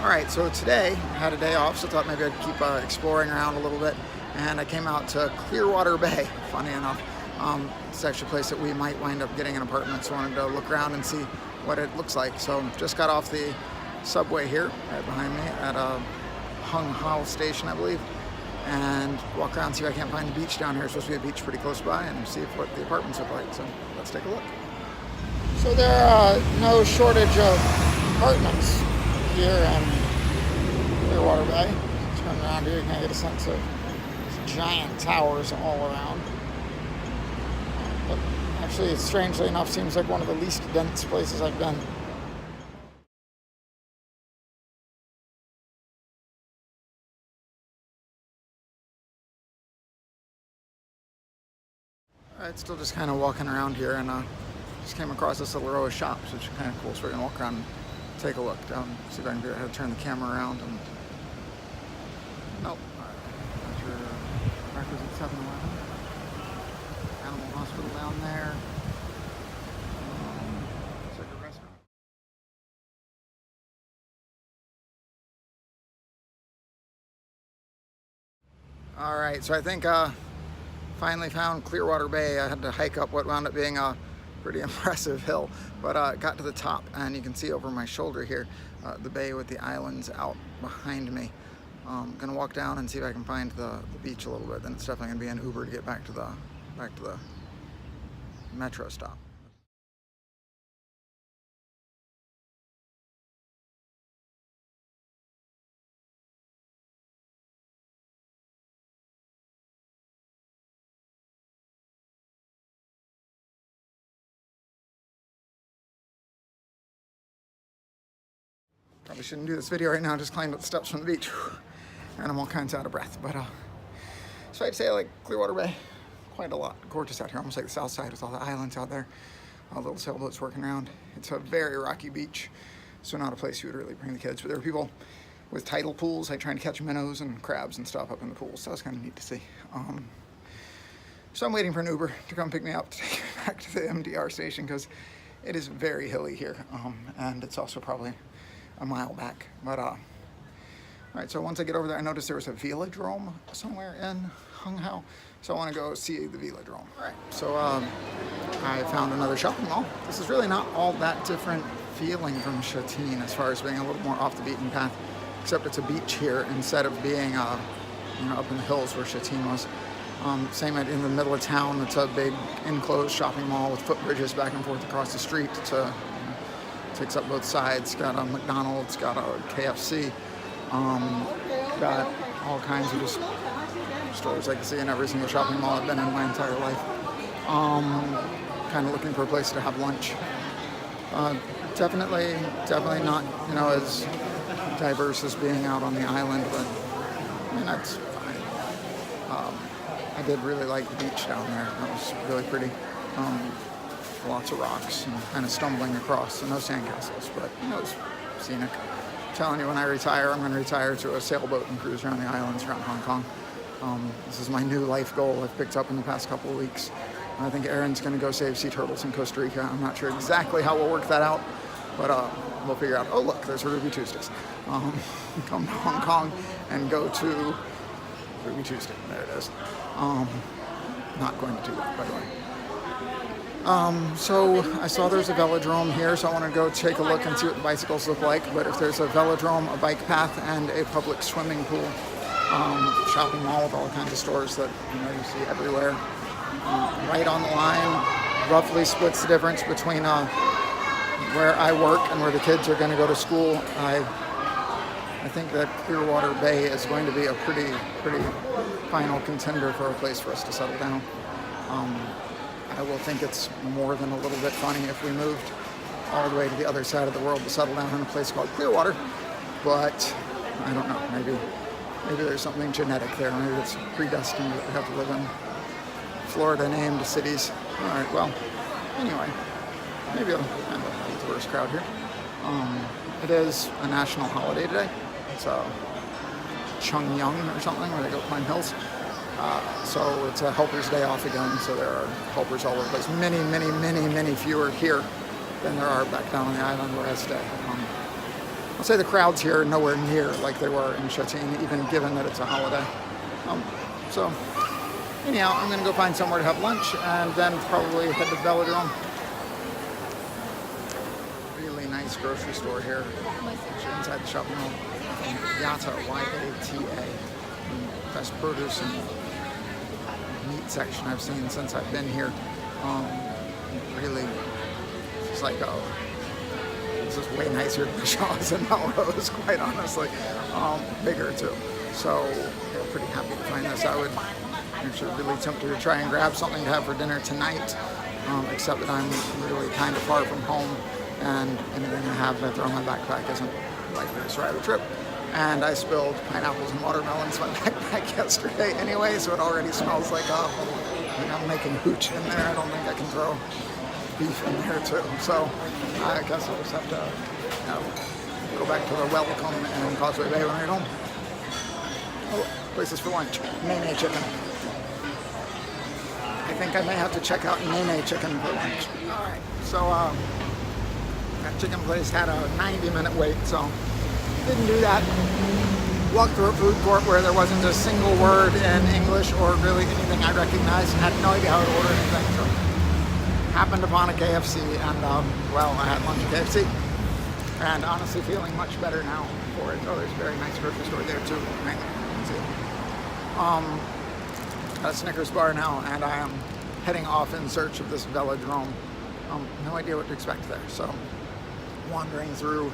Alright, so today I had a day off, so I thought maybe I'd keep exploring around a little bit, and I came out to Clearwater Bay, funny enough. It's actually a place that we might wind up getting an apartment, so I wanted to look around and see what it looks like. So just got off the subway here, right behind me, at Hung Hao Station, I believe, and walk around and see if I can't find the beach down here. It's supposed to be a beach pretty cleose by, and see what the apartments look like, so let's take a look. So there are no shortage of apartments here in Clearwater Bay. Turn around here, you can get a sense of giant towers all around. But actually, strangely enough, seems like one of the least dense places I've been. Alright, still just kind of walking around here, and just came across this little row of shops, which is kind of cool, so we're going to walk around and take a look down, see if I can figure out how to turn the camera around. And nope. Got your requisite 7-Eleven, Animal Hospital down there. Looks like a restaurant. All right, so I think finally found Clearwater Bay. I had to hike up what wound up being a pretty impressive hill, but got to the top, and you can see over my shoulder here the bay with the islands out behind me. I'm gonna walk down and see if I can find the beach a little bit. Then it's definitely gonna be an Uber to get back to the metro stop. Probably shouldn't do this video right now. I just climbed up the steps from the beach, and I'm all kinds out of breath. But so I'd say I like Clearwater Bay quite a lot. Gorgeous out here, almost like the south side with all the islands out there, all the little sailboats working around. It's a very rocky beach, so not a place you would really bring the kids. But there are people with tidal pools, like trying to catch minnows and crabs and stuff up in the pools. So that's kind of neat to see. So I'm waiting for an Uber to come pick me up to take me back to the MDR station, because it is very hilly here, and it's also probably a mile back. But all right, so once I get over there, I noticed there was a velodrome somewhere in Hung Hao, so I want to go see the velodrome. All right, so I found another shopping mall. This is really not all that different feeling from Shatin as far as being a little more off the beaten path, except it's a beach here instead of being up in the hills where Shatin was. Same in the middle of town. It's a big enclosed shopping mall with footbridges back and forth across the street to takes up both sides. Got a McDonald's, got a KFC, got all kinds of just stores I can see in every single shopping mall I've been in my entire life. Kind of looking for a place to have lunch. Definitely not as diverse as being out on the island, but I mean that's fine. I did really like the beach down there. That was really pretty. Lots of rocks and kind of stumbling across, and no sandcastles, but it was scenic. I'm telling you, when I retire, I'm going to retire to a sailboat and cruise around the islands around Hong Kong. This is my new life goal I've picked up in the past couple of weeks. I think Aaron's going to go save sea turtles in Costa Rica. I'm not sure exactly how we'll work that out, but we'll figure out. Oh look, there's a Ruby Tuesdays. Come to Hong Kong and go to Ruby Tuesday. There it is. Not going to do that, by the way. So I saw there's a velodrome here, so I want to go take a look and see what the bicycles look like. But if there's a velodrome, a bike path, and a public swimming pool, shopping mall with all kinds of stores that you see everywhere, right on the line, roughly splits the difference between where I work and where the kids are going to go to school. I think that Clearwater Bay is going to be a pretty final contender for a place for us to settle down. I will think it's more than a little bit funny if we moved all the way to the other side of the world to settle down in a place called Clearwater, but I don't know, maybe there's something genetic there. Maybe it's predestined that we have to live in Florida-named cities. All right, well, anyway, maybe I'll end up with the worst crowd here. It is a national holiday today. It's Chungyang or something, where they go climb hills. So it's a helper's day off again, so there are helpers all over the place. Many fewer here than there are back down on the island where I stay. I'd say the crowds here are nowhere near like they were in Stettin, even given that it's a holiday. So anyhow, I'm going to go find somewhere to have lunch and then probably head to the velodrome. Really nice grocery store here. Actually inside the shopping mall. Yata, Y-A-T-A. Best produce and meat section I've seen since I've been here. Really, it's like, this is way nicer than the Shaw's and Melrose, quite honestly. Bigger too. So, yeah, pretty happy to find this. I would actually really tempted to try and grab something to have for dinner tonight, except that I'm really kind of far from home, and anything I have to throw in my backpack isn't likely to survive a trip. And I spilled pineapples and watermelons in my backpack yesterday anyway, so it already smells like I'm making hooch in there. I don't think I can throw beef in there too. So I guess I'll just have to go back to the welcome and Causeway Bay when I get home. Oh, places for lunch. Nene chicken. I think I may have to check out Nene chicken for lunch. Alright, so that chicken place had a 90-minute wait, so didn't do that. Walked through a food court where there wasn't a single word in English or really anything I recognized, and had no idea how to order anything. So happened upon a KFC, and well, I had lunch at KFC, and honestly feeling much better now for it. Oh, there's a very nice grocery store there too. At a Snickers bar now, and I am heading off in search of this velodrome. No idea what to expect there, so wandering through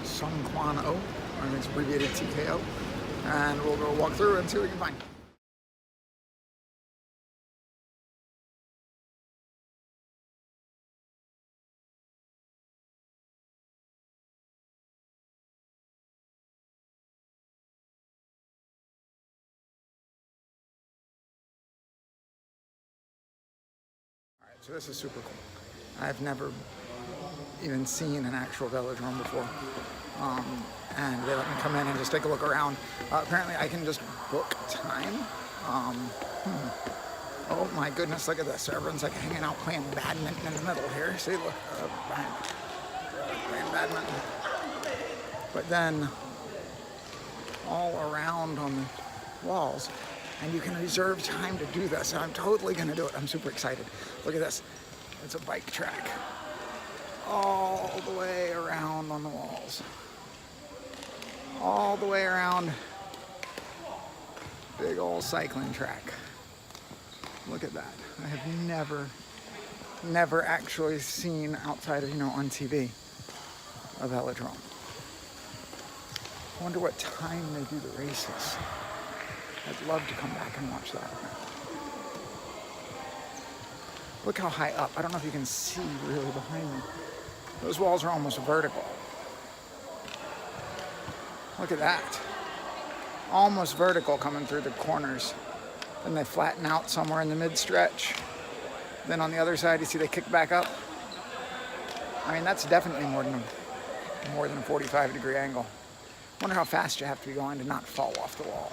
Sung Kwan O, or it's abbreviated TKO, and we'll go walk through and see what we can find. Alright, so this is super cool. I've never even seen an actual velodrome before. And they let me come in and just take a look around. Apparently I can just book time. Oh my goodness, look at this. Everyone's like hanging out playing badminton in the middle here. See, look, playing badminton. But then all around on the walls, and you can reserve time to do this. And I'm totally gonna do it. I'm super excited. Look at this. It's a bike track. All the way around on the walls. All the way around. Big old cycling track. Look at that. I have never actually seen outside of, on TV, a velodrome. I wonder what time they do the races. I'd love to come back and watch that. Look how high up. I don't know if you can see really behind me. Those walls are almost vertical. Look at that. Almost vertical coming through the corners. Then they flatten out somewhere in the mid-stretch. Then on the other side, you see they kick back up. I mean, that's definitely more than a 45-degree angle. I wonder how fast you have to be going to not fall off the wall.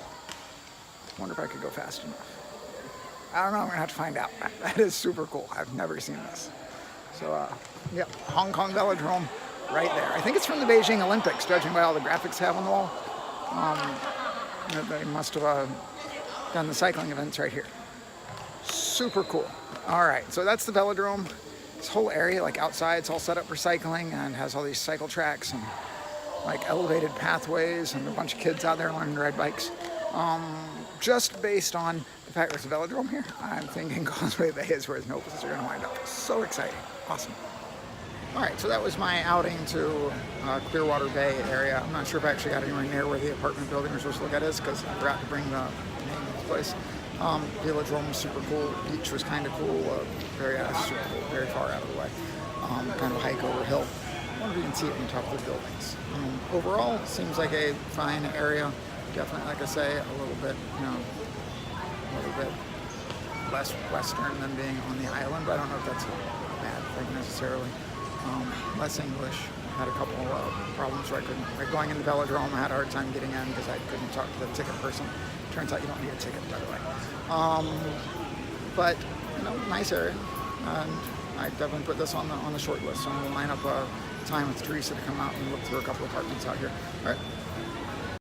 I wonder if I could go fast enough. I don't know, I'm gonna have to find out. That is super cool. I've never seen this. So, yeah, Hong Kong Velodrome right there. I think it's from the Beijing Olympics, judging by all the graphics they have on the wall. They must have done the cycling events right here. Super cool. All right, so that's the velodrome. This whole area, like outside, it's all set up for cycling and has all these cycle tracks and like elevated pathways and a bunch of kids out there learning to ride bikes. Just based on the fact there's a velodrome here, I'm thinking Causeway Bay is where the nobles are going to wind up. So exciting. Awesome. All right, so that was my outing to Clearwater Bay area. I'm not sure if I actually got anywhere near where the apartment building we're supposed to look at is because I forgot to bring the name of the place. Velodrome was super cool. Beach was kind of cool. Very super cool. Very far out of the way. Kind of a hike over a hill. I wonder if you can see it from the top of the buildings. Overall, seems like a fine area. Definitely, like I say, a little bit less western than being on the island. But I don't know if that's a bad thing necessarily. Less English. I had a couple of problems where I couldn't. Like going in the velodrome, I had a hard time getting in because I couldn't talk to the ticket person. Turns out you don't need a ticket, by the way. But nice area, and I definitely put this on the short list. So I'm gonna line up time with Teresa to come out and look through a couple apartments out here. All right.